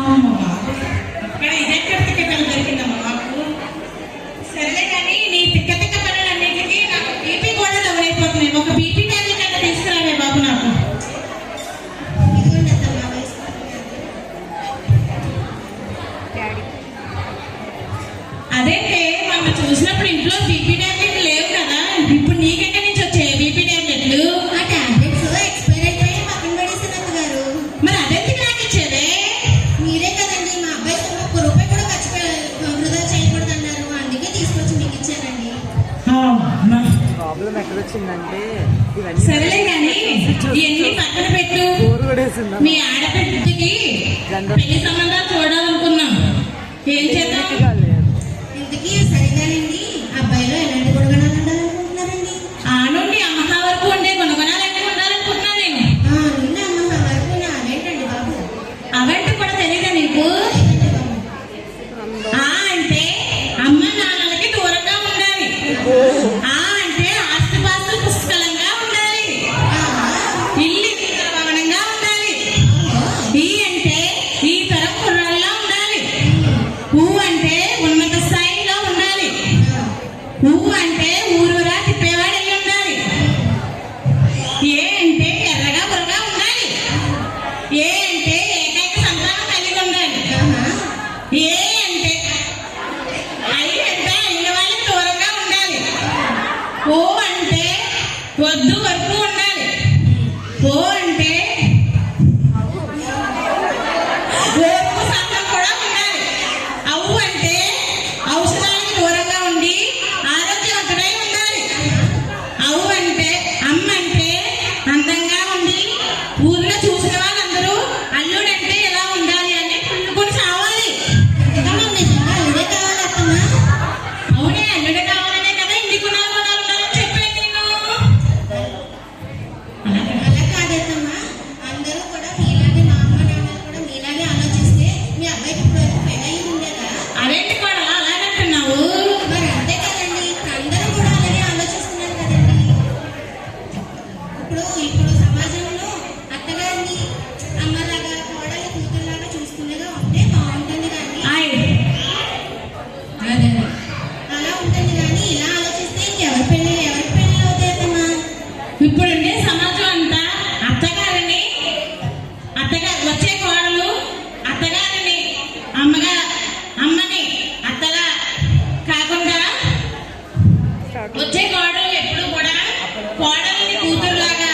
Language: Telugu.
అక్కడ ఇదెక్కడ తిక్కలు దొరికిందమ్మా మాకు. సరేలే కానీ నీ తిక్క తిక్క పనులన్నింటికి నాకు బీపీ కూడా డౌన్ అయిపోతున్నాయి. ఒక బీపీ టాబ్లెట్ అంటే తీసుకురావే బాబు నాకు. అదేంటే మనం చూసినప్పుడు ఇంట్లో బీపీ టాబ్లెట్లు లేవు కదా, ఇప్పుడు నీకెక్కడి నుంచి వచ్చాయి బీపీ టాబ్లెట్లు? ఆ టాబ్లెట్స్ ఎక్స్పైర్ అయిపోయి పక్కన పడేసాను గారు. మరి అదెందుకు నాకు ఇచ్చేదే? మీరే కదండి మా అబ్బాయి ఒక్క రూపాయి కూడా వృధా చేయకూడదు అన్నారు, అందుకే తీసుకొచ్చి మీకు ఇచ్చానండి. ప్రాబ్లం ఎక్కడ వచ్చిందంటే సరేలే కానీ ఇవన్నీ పక్కన పెట్టు. మీ ఆడపిల్లకి పెళ్లి సంబంధాలు చూడాలనుకున్నాం, ఏం చేద్దాం? ఇంతకీ సరిగానండి అబ్బాయిలో ఎలాంటి గుణగణాలు ఉండాలనుకుంటున్నారండి? నుండి అమ్మహ వరకు ఉండే గుణగణాలు ఎక్కడ ఉండాలనుకుంటున్నాను నేను. నుండి అమ్మహ వరకు అవేంటండి బాబు? అవంటే కూడా తెలియదా నీకు? అంటే అమ్మ నాన్నలకి దూరంగా ఉండాలి. అంటే ఆస్తిపాస్తులు పుష్కలంగా ఉండాలి. ఇల్లు భవనంగా ఉండాలి. ఈ అంటే ఈ తరం కుర్రాళ్ళలా ఉండాలి. అంటే ఉన్నత స్థాయిలో ఉండాలి. అంటే ఊరూరా తిప్పేవాడు అయి ఉండాలి. ఏ అంటే ఎర్రగా బుర్రగా ఉండాలి. ఏ అంటే ఏకైక సంతానం కలిగి ఉండాలి. ఏ అంటే అయిన వాళ్ళకి దూరంగా ఉండాలి. ఓ అంటే వద్దు వరకు ఉండాలి. ఓ అంటే ఓర్పు శాతం కూడా ఉండాలి. అవు అంటే ఔషధాలకు దూరంగా ఉండి ఆరోగ్యవంతుడై ఉండాలి. అవు అంటే అమ్మ అంటే అందంగా ఉండి ఊర్లో చూసిన వాళ్ళందరూ అల్లుడంటే ఎలా ఉండాలి అని కుళ్ళుకొని సావాలి. అల్లుడే కావాలి అత్తమ్మా? అవునే, అల్లుడే కావాలనే కదా ఇన్ని గుణాలు కూడా ఉండాలని చెప్పాను నేను. అలా కాదత్తమ్మా, అందరూ కూడా మీలాగే మా అమ్మ నాన్నలు కూడా మీలాగే ఆలోచిస్తే మీ అబ్బాయికి ఇప్పుడు పెళ్ళి అయ్యి ఉండేదా? అదేంటి కూడా అలాగంటున్నావు? మరి అంతే కదండి, అందరూ కూడా అలాగే ఆలోచిస్తున్నారు కదండి. ఇప్పుడు సమాజంలో అత్తగారిని అమ్మలాగా కోడలి కూతురులాగా చూసుకునేగా ఉంటే బాగుంటుంది కానీ అలా ఉంటుంది కానీ ఇలా ఆలోచిస్తే ఇంకెవరి పెళ్ళి అవుతాయమ్మా? ఇప్పుడుండే సమాజం అంతా అత్తగారిని వచ్చే కోడలు అత్తగారిని అమ్మని అత్తగా కాకుండా వచ్చే కోడలు ఎప్పుడు కూడా కోడల్ని కూతురులాగా